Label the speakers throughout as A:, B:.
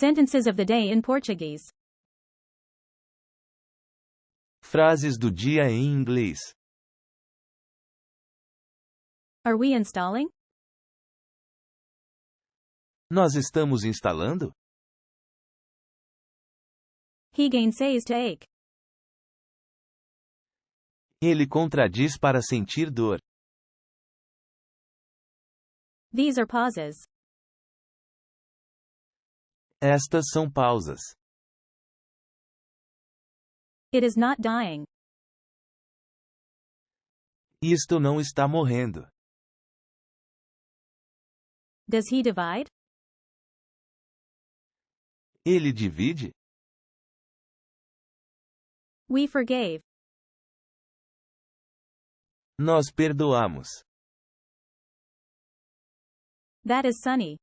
A: Sentences of the day in Portuguese.
B: Frases do dia em inglês.
A: Are we installing?
B: Nós estamos instalando?
A: He gainsays to ache.
B: Ele contradiz para sentir dor.
A: These are pauses.
B: Estas são pausas.
A: It is not dying.
B: Isto não está morrendo.
A: Does he divide?
B: Ele divide?
A: We forgave.
B: Nós perdoamos.
A: That is sunny.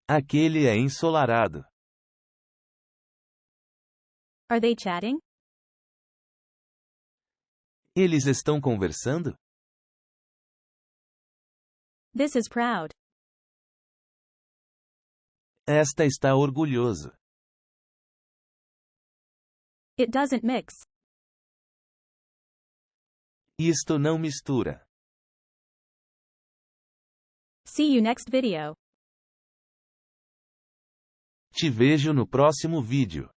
B: Aquele é ensolarado.
A: Are they chatting?
B: Eles estão conversando?
A: This is proud.
B: Esta está orgulhoso.
A: It doesn't mix.
B: Isto não mistura.
A: See you next video.
B: Te vejo no próximo vídeo.